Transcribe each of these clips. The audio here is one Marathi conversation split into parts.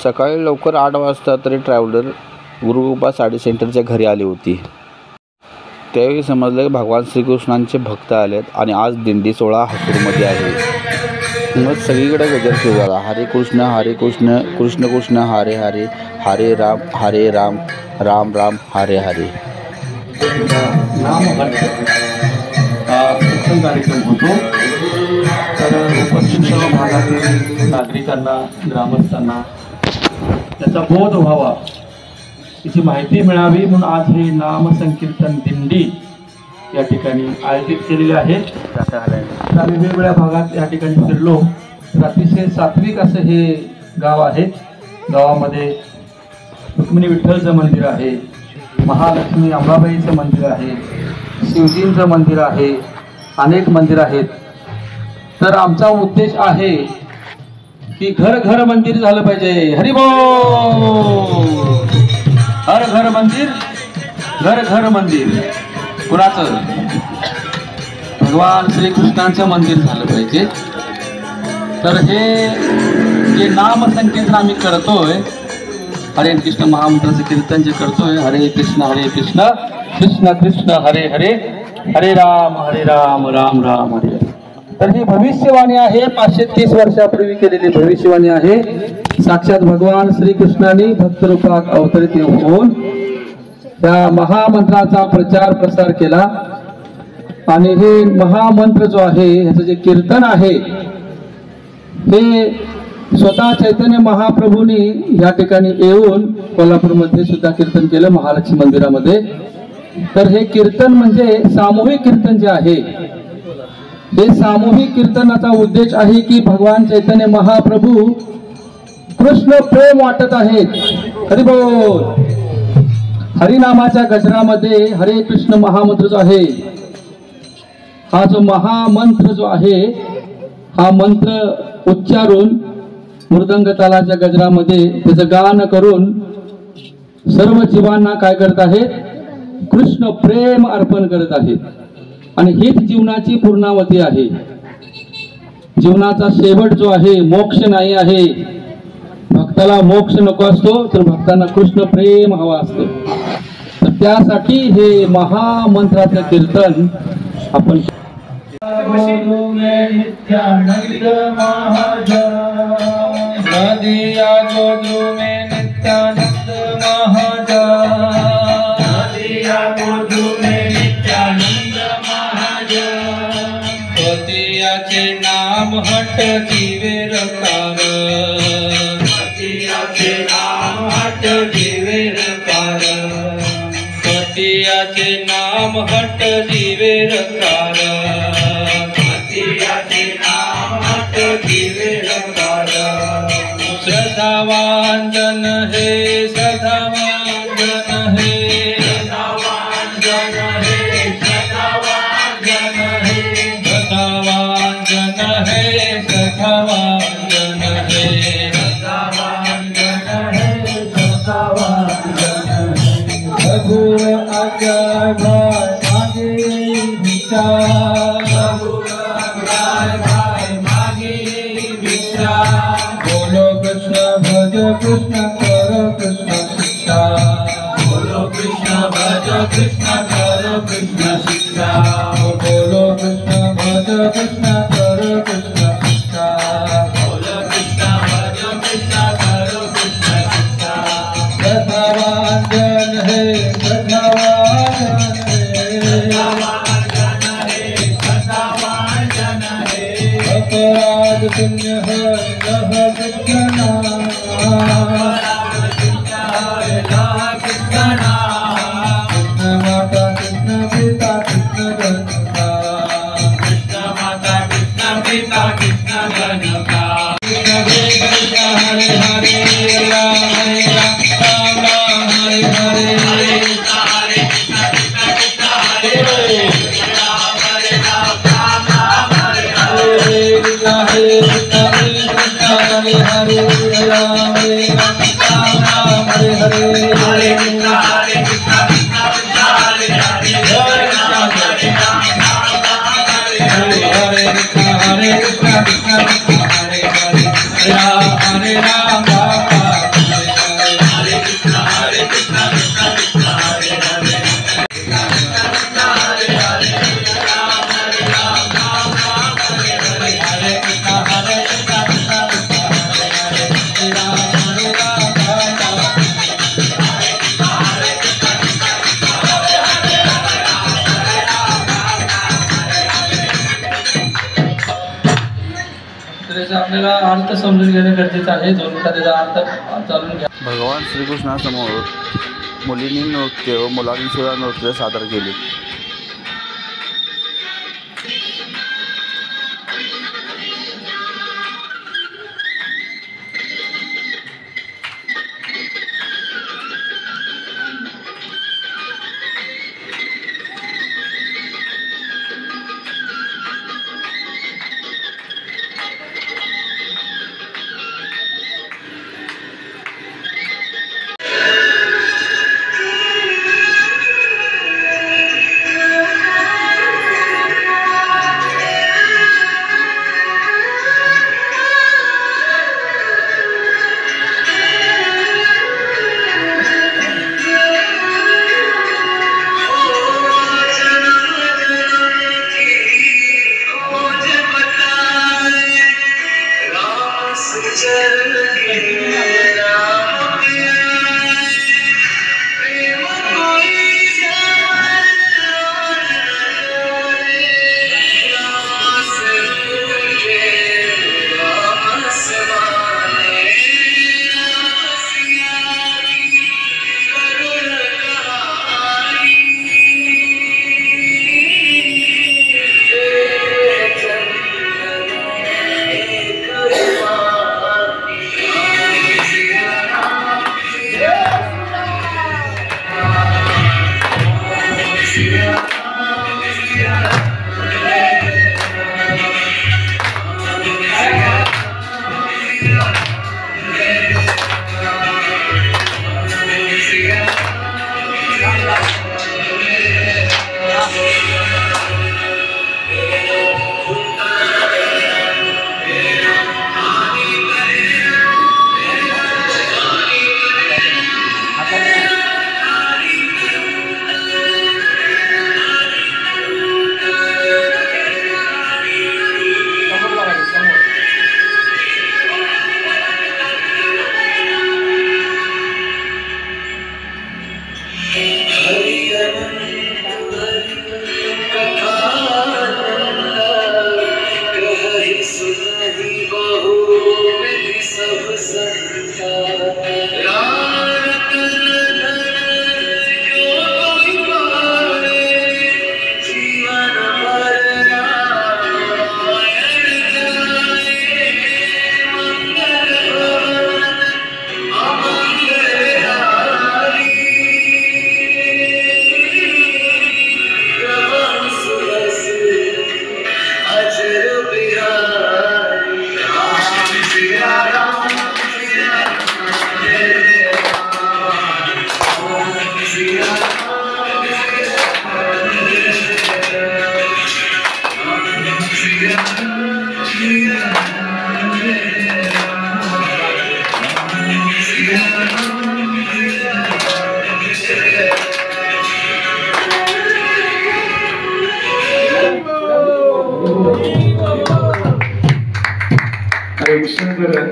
सकाळी लवकर 8 वाजता तरी ट्रॅव्हलर गुरुकृपा साडी सेंटरच्या घरी आली होती. त्यावेळी समजलं की भगवान श्रीकृष्णांचे भक्त आलेत आणि आज दिंडी सोहळा हसूरमध्ये आहे. मग सगळीकडे गजर सुरू झाला. हरे कृष्ण कृष्ण कृष्ण हरे हरे, हरे राम राम राम हरे हरे. कार्यक्रम होतो. तर उपस्थित सर्व भागातील नागरिकांना, ग्रामस्थांना त्याचा बोध व्हावा, त्याची माहिती मिळावी म्हणून आज हे नाम संकीर्तन दिंडी या ठिकाणी आयोजित केलेली आहे. आम्ही वेगवेगळ्या भागात या ठिकाणी फिरलो. तर अतिशय सात्विक असं हे गाव आहे. गावामध्ये रुक्मिणी विठ्ठलचं मंदिर आहे, महालक्ष्मी अंबाबाईचं मंदिर आहे, शिवजींचं मंदिर आहे, अनेक मंदिर आहेत. तर आमचा उद्देश आहे की घर घर मंदिर झालं पाहिजे. हरी बोल. हर घर मंदिर, घर घर मंदिर. कुणाचं? भगवान श्रीकृष्णांचं मंदिर झालं पाहिजे. तर हे जे नाम संकीर्तन आम्ही करतोय, हरे कृष्ण महामंत्राचं कीर्तन जे करतोय, हरे कृष्ण कृष्ण कृष्ण हरे हरे, हरे राम राम राम हरे हरे. तर ही भविष्यवाणी आहे, 530 वर्षापूर्वी केलेली भविष्यवाणी आहे. साक्षात भगवान श्रीकृष्णांनी भक्तरूपात अवतरित होऊन त्या महामंत्राचा प्रचार प्रसार केला. आणि हे महामंत्र जो आहे, ह्याचं जे कीर्तन आहे, हे स्वतः चैतन्य महाप्रभूंनी या ठिकाणी येऊन कोल्हापूरमध्ये सुद्धा कीर्तन केलं, महालक्ष्मी मंदिरामध्ये. तर हे कीर्तन म्हणजे सामूहिक कीर्तन जे आहे, हे सामूहिक कीर्तनाचा उद्देश आहे की भगवान चैतन्य महाप्रभू कृष्ण प्रेम वाटत आहेत. हरी बोल. हरिनामाच्या गजरामध्ये हरे कृष्ण महामंत्र जो आहे, हा जो महामंत्र जो आहे, हा मंत्र उच्चारून मृदंग तालाच्या गजरामध्ये त्याचं गान करून सर्व जीवांना काय करत आहेत? कृष्ण प्रेम अर्पण करत आहेत. आणि हीच जीवनाची पूर्णावती आहे. जीवनाचा शेवट जो आहे, मोक्ष नाही आहे. भक्ताला मोक्ष नको असतो, तर भक्तांना कृष्ण प्रेम हवा असतो. तर त्यासाठी हे महामंत्राचं कीर्तन आपण नाम हट जीवे रकार, पतियाचे नाम हट जीवे रकार, पतियाचे नाम हट जीवे रकार, पतियाचे नाम हट जीवे रकार. श्रद्धावान जन हे, श्रद्धावान जन हे, श्रद्धावान जन हे, श्रद्धावान जन हे, श्रद्धावान जन हे, श्रद्धावान जन हे, श्रद्धावान जन हे, श्रद्धावान जन हे. रघुवर आज्ञा भाई मागे विचार, रघुवर आज्ञा भाई मागे विचार. बोलो कृष्ण भज कृष्ण कर कृष्ण शिक्षा, बोलो कृष्ण भज कृष्ण कर कृष्ण शिक्षा, बोलो कृष्ण भज कृष्ण कर कृष्ण शिक्षा, बोलो कृष्ण भज कृष्ण कर कृष्ण शिक्षा. श्रद्धावान जन हे, श्रद्धावान जन हे, श्रद्धावान जन हे, श्रद्धावान जन हे. अपराध पुण्य हर लह कृष्ण नाम, अपराध पुण्य हर लह कृष्ण नाम. कृष्ण माता कृष्ण पिता कृष्ण गणका, कृष्ण माता कृष्ण पिता कृष्ण गणका. कृष्ण हरे हरे राम हरे राम राम हरे हरे, हरे कृष्ण हरे कृष्ण कृष्ण हरे हरे, राम हरे राम राम राम हरे हरे. कृष्ण हरे कृष्ण कृष्ण हरे हरे, राम हरे राम राम हरे हरे, हरे कृष्ण हरे कृष्ण कृष्ण हरे हरे, हरे राम हरे राम राम राम हरे हरे, हरे कृष्ण हरे कृष्ण कृष्ण हरे हरे, राम हरे राम राम राम. त्याचा आपल्याला अर्थ समजून घेणं गरजेचं आहे. दोन त्याचा अर्थ जाणून घ्या. भगवान श्रीकृष्णासमोर मुलींनी नृत्य व मुलांनी सुद्धा नृत्य सादर केले.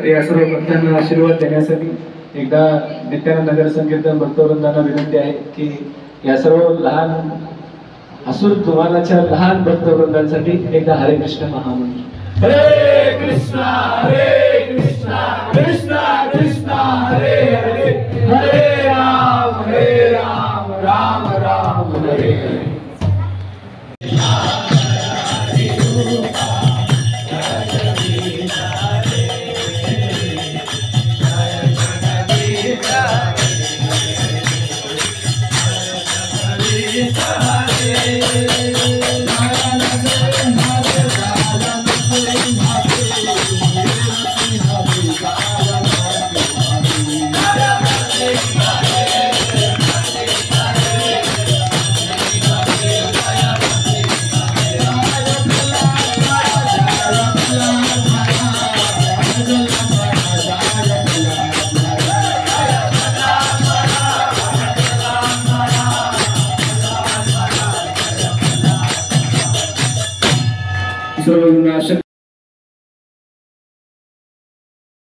या सर्व भक्तांना आशीर्वाद देण्यासाठी एकदा नित्यानंद नगर संकीर्तन भक्तवृंदांना विनंती आहे की या सर्व लहान असुर तुम्हालाच्या लहान भक्तवृंदांसाठी एकदा हरे कृष्ण महामंत्र. हरे कृष्णा कृष्णा कृष्णा हरे हरे, हरे राम राम राम हरे हरे. सर्व